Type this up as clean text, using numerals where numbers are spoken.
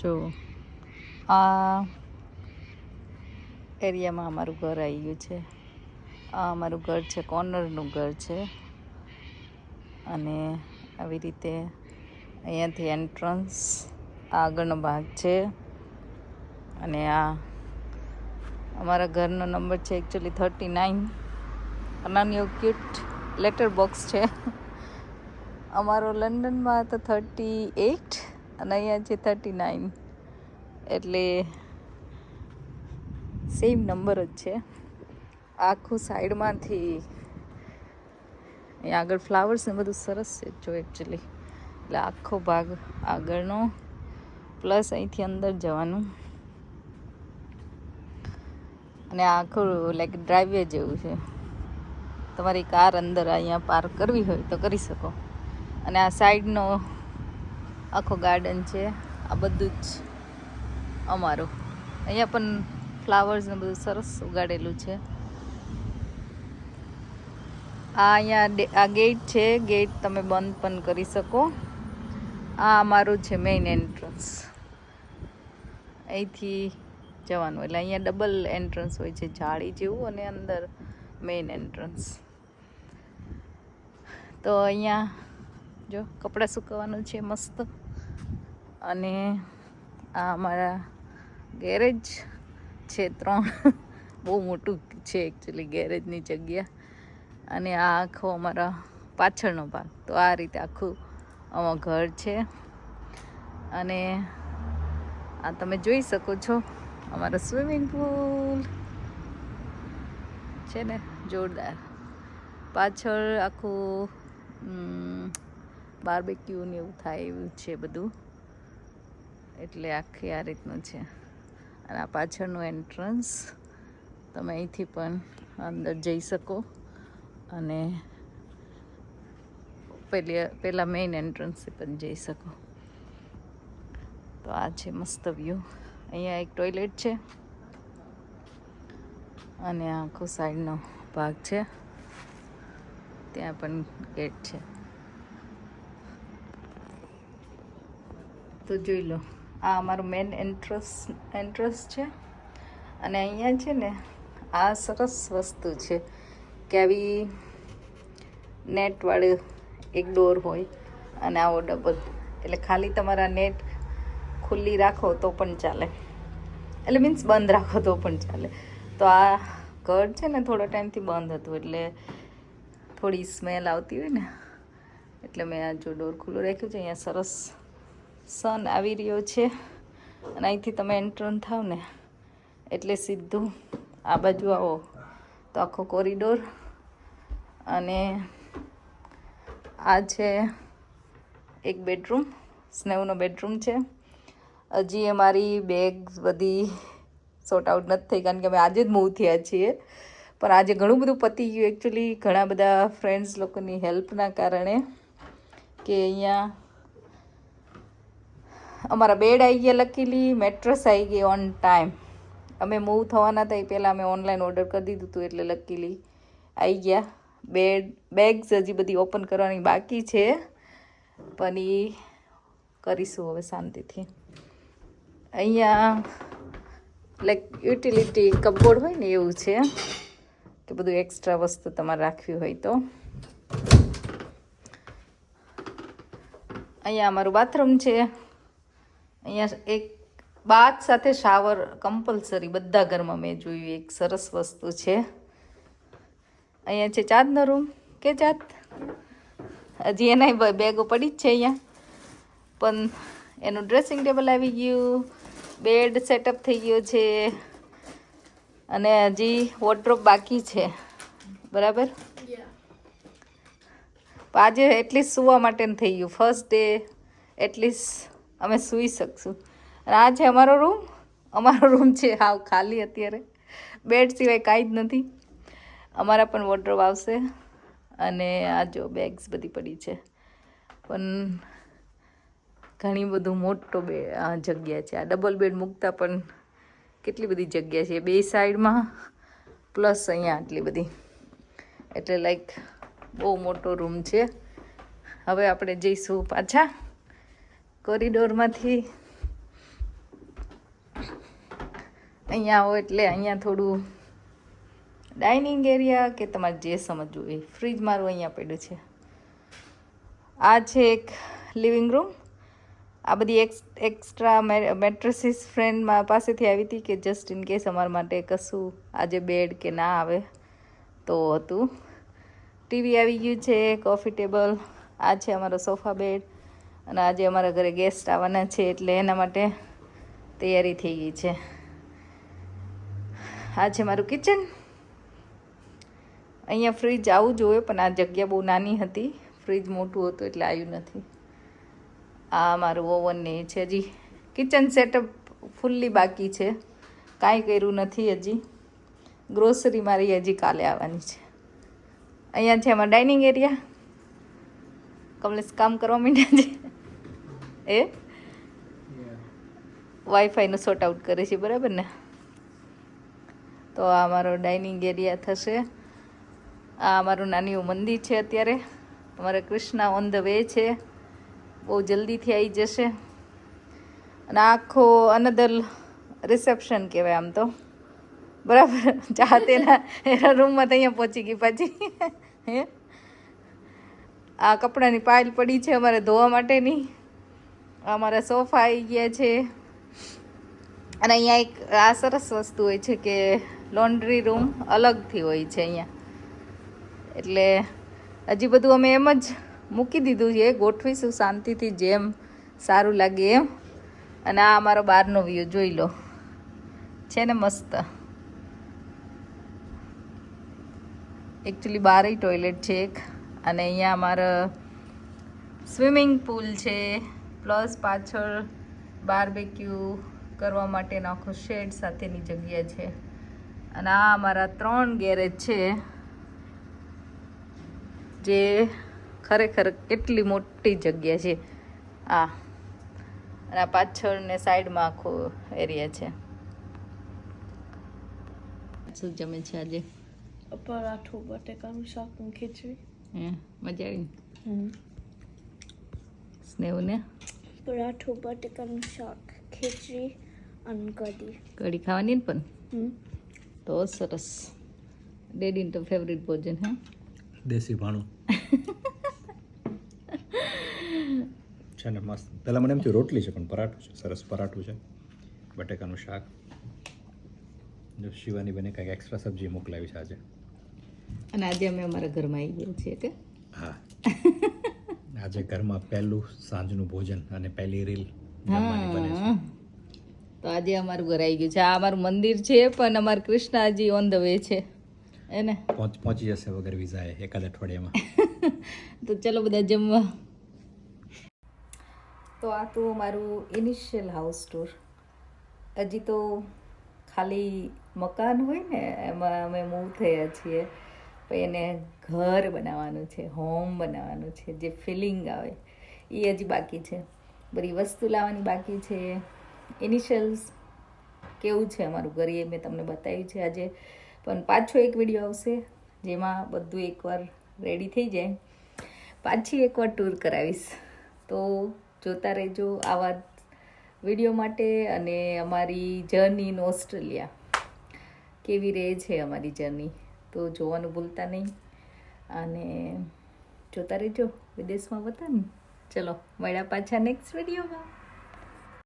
જો આ એરિયામાં અમારું ઘર આવી ગયું છે. આ અમારું ઘર છે, કોર્નરનું ઘર છે. અને આવી રીતે અહીંયાથી એન્ટ્રન્સ આગળનો ભાગ છે. અને આ અમારા ઘરનો નંબર છે એકચ્યુઅલી 39. અનન્ય ક્યુટ લેટર બોક્સ છે. અમારો લંડનમાં તો 38 અને અહીંયા છે 39, એટલે સેમ નંબર જ છે. આખું સાઈડમાંથી અહીંયા આગળ ફ્લાવર્સ ને બધું સરસ છે જો એકચ્યુઅલી. એટલે આખો ભાગ આગળનો પ્લસ અહીંથી અંદર જવાનું. અને આ આખું લાઈક ડ્રાઈવે જેવું છે. તમારી કાર અંદર અહીંયા પાર્ક કરવી હોય તો કરી શકો. અને આ સાઈડનો આખો ગાર્ડન છે. આ બધું જ અમારું. અહીંયા પણ ફ્લાવર્સ ને બધું સરસ ઉગાડેલું છે. આ અહીંયા આ ગેટ છે. ગેટ તમે બંધ પણ કરી શકો. આ અમારું છે મેઇન એન્ટ્રન્સ. અહીંથી જવાનું એટલે અહીંયા ડબલ એન્ટ્રન્સ હોય છે, જાળી જેવું, અને અંદર મેઇન એન્ટ્રન્સ. તો અહીંયા જો કપડાં સુકવવાનું છે મસ્ત. અને આ અમારા ગેરેજ છે 3. બહુ મોટું છે એકચ્યુઅલી ગેરેજની જગ્યા. અને આ આખો અમારા પાછળનો ભાગ. તો આ રીતે આખું અમારું ઘર છે. અને આ તમે જોઈ શકો છો અમારો સ્વિમિંગ પુલ છે ને, જોરદાર. પાછળ આખું બાર્બેક્યુ ને એવું થાય એવું છે બધું. એટલે આખી આ રીતનું છે. અને આ પાછળનું એન્ટ્રન્સ. તમે અહીંથી પણ અંદર જઈ શકો. અને પહેલાં મેઇન એન્ટ્રન્સથી પણ જઈ શકો. તો આ છે મસ્ત વ્યૂ. અહીંયા એક ટોયલેટ છે. અને આખો સાઈડનો ભાગ છે. ત્યાં પણ ગેટ છે. તો જોઈ લો, આ અમારું મેઇન એન્ટ્રન્સ છે. અને અહીંયા છે ને આ સરસ વસ્તુ છે કે આવી નેટવાળું એક ડોર હોય અને આવો ડબલ. એટલે ખાલી તમારા નેટ ખુલ્લી રાખો તો પણ ચાલે, એટલે મીન્સ બંધ રાખો તો પણ ચાલે. તો આ ઘર છે ને થોડા ટાઈમથી બંધ હતું, એટલે થોડી સ્મેલ આવતી હોય ને, એટલે મેં આ જો ડોર ખુલ્લું રાખ્યું છે. અહીંયા સરસ સન આવી રહ્યો છે. અને અહીંથી તમે એન્ટ્રન થાવ ને એટલે સીધું આ બાજુ આવો તો આખો કોરિડોર. અને આ છે એક બેડરૂમ, સ્નેહનો બેડરૂમ છે. હજી અમારી બેગ બધી સોર્ટ આઉટ નથી થઈ, કારણ કે અમે આજે જ મૂવ થયા છીએ. પણ આજે ઘણું બધું પતી ગયું એકચ્યુઅલી, ઘણા બધા ફ્રેન્ડ્સ લોકોની હેલ્પના કારણે. કે અહીંયા અમારા બેડ આવી ગયા, લકીલી મેટ્રેસ આવી ગઈ ઓન ટાઈમ. અમે મૂવ થવાના હતા એ પહેલાં અમે ઓનલાઈન ઓર્ડર કરી દીધું હતું, એટલે લકીલી આવી ગયા. બેગ્સ હજી બધી ઓપન કરવાની બાકી છે, પણ એ કરીશું હવે શાંતિથી. અહીંયા લાઈક યુટિલિટી કપબોર્ડ હોય ને એવું છે, કે બધું એક્સ્ટ્રા વસ્તુ તમારે રાખવી હોય તો. અહીંયા અમારું બાથરૂમ છે. અહીંયા એક બાથ સાથે શાવર કમ્પલસરી બધા ઘરમાં મેં જોયું, એક સરસ વસ્તુ છે. અહીંયા છે ચાંદનો રૂમ કે ચાંદ, હજી એના બેગો પડી જ છે અહીંયા. પણ એનું ડ્રેસિંગ ટેબલ આવી ગયું, બેડ સેટઅપ થઈ ગયો છે. અને હજી વોર્ડરોબ બાકી છે, બરાબર. આજે એટલીસ્ટ સૂવા માટે થઈ ગયું. ફર્સ્ટ ડે એટલીસ્ટ અમે સૂઈ શકશું. અને આ છે અમારો રૂમ. અમારો રૂમ છે હાવ ખાલી અત્યારે, બેડ સિવાય કાંઈ જ નથી. અમારા પણ વોર્ડરોબ આવશે. અને આ જો બેગ્સ બધી પડી છે. પણ ઘણી બધું મોટો જગ્યા છે. આ ડબલ બેડ મૂકતા પણ કેટલી બધી જગ્યા છે, બે સાઈડમાં પ્લસ અહીંયા આટલી બધી. એટલે લાઈક બહુ મોટો રૂમ છે. હવે આપણે જઈશું પાછા કોરિડોરમાંથી. અહીંયા આવો એટલે અહીંયા થોડું ડાઇનિંગ એરિયા કે તમારે જે સમજવું એ ફ્રીજ મારું અહીંયા પડ્યું છે. આ છે એક લિવિંગ રૂમ. આ બધી એક્સ્ટ્રા મેટ્રેસીસ ફ્રેન્ડ પાસેથી આવી હતી કે જસ્ટ ઇન કેસ અમારા માટે કશું આજે બેડ કે ના આવે તો હતું. ટીવી આવી ગયું છે, કોફી ટેબલ. આ છે અમારો સોફા બેડ. અને આજે અમારા ઘરે ગેસ્ટ આવવાના છે એટલે એના માટે તૈયારી થઈ ગઈ છે. આ છે મારું કિચન. અહીંયા ફ્રીજ આવું જોઈએ પણ આ જગ્યા બહુ નાની હતી, ફ્રીજ મોટું હતું એટલે આવ્યું નથી. આ મારું ઓવન ને છે. હજી કિચન સેટઅપ ફૂલ્લી બાકી છે, કાંઈ કર્યું નથી હજી. ગ્રોસરી મારી હજી કાલે આવવાની છે. અહીંયા છે અમારા ડાઇનિંગ એરિયા. કમલેશ કામ કરવા માંડ્યા છે એ વાઈફાઈનું સોર્ટ આઉટ કરે છે, બરાબર ને? તો આ અમારો ડાઇનિંગ એરિયા થશે. આ અમારું નાનું એવું મંદિર છે. અત્યારે અમારા કૃષ્ણ ઓન ધ વે છે, બહુ જલ્દીથી આવી જશે. અને આખો અનધર રિસેપ્શન કહેવાય આમ તો, બરાબર. ચાહત એના રૂમમાં તો અહીંયા પહોંચી ગઈ પાછી. હે આ કપડાની પાઇલ પડી છે અમારે ધોવા માટેની. અમારા સોફા આવી ગયા છે. અને અહીંયા એક આ સરસ વસ્તુ હોય છે કે લોન્ડ્રી રૂમ અલગથી હોય છે અહીંયા. એટલે હજી બધું અમે એમ જ મૂકી દીધું છે, ગોઠવીશું શાંતિથી જેમ સારું લાગે એમ. અને આ અમારો બહારનો વ્યૂ જોઈ લો, છે ને મસ્ત. એકચ્યુઅલી બહાર ટોયલેટ છે એક. અને અહીંયા અમારા સ્વિમિંગ પુલ છે, પ્લસ પાછળ બારબેક્યુ કરવા માટેનો આખો શેડ સાથેની જગ્યા છે. અને આ અમારા 3 ગેરેજ છે, જે ખરેખર કેટલી મોટી જગ્યા છે આ. અને આ પાછળ ને સાઈડમાં આખો એરિયા છે. શું જમે છે આજે? પરાઠું, બટેકાનું શાક અને ખીચડી. મજા આવી સ્નેહને? પરાઠું, બટેકાનું શાક, ખીચડી અને કઢી. કઢી ખાવાની ને પણ તો સરસ. ડેડીને તો ફેવરિટ ભોજન. હે દેશી ભાણું છે ને મસ્ત. પહેલાં મને એમ થયું રોટલી છે પણ પરાઠું છે. સરસ પરાઠું છે, બટેકાનું શાક. જો શિવાની બને કંઈક એક્સ્ટ્રા સબ્જી મોકલાવી છે આજે. અને આજે અમે અમારા ઘરમાં આવી ગયા છીએ કે હા, આજે ઘરમાં પહેલું સાંજનું ભોજન અને પહેલી રીલ બને છે. તો આજે અમારું ઘર આવી ગયું છે. આ અમારું મંદિર છે પણ અમારું કૃષ્ણ હજી ઓન ધ વે છે એને પહોંચી જશે વગર વિઝાએ એકાદ અઠવાડિયામાં. તો ચલો બધા જમવા. તો આ તો અમારું ઇનિશિયલ હાઉસ ટૂર. હજી તો ખાલી મકાન હોય ને એમાં અમે મૂવ થયા છીએ, પણ એને ઘર બનાવવાનું છે, હોમ બનાવવાનું છે, જે ફિલિંગ આવે એ હજી બાકી છે. બધી વસ્તુ લાવવાની બાકી છે. ઇનિશિયલ્સ કેવું છે અમારું ઘર એ મેં તમને બતાવ્યું છે આજે. પણ પાછો એક વિડીયો આવશે જેમાં બધું એકવાર રેડી થઈ જાય, પાછી એકવાર ટૂર કરાવીશ. તો જોતા રહેજો આવા વિડીયો માટે. અને અમારી જર્ની ઇન ઓસ્ટ્રેલિયા કેવી રહે છે અમારી જર્ની, તો જોવાનું ભૂલતા નહીં. અને જોતા રહેજો વિદેશમાં વતન. ચલો મળ્યા પાછા નેક્સ્ટ વિડીયોમાં.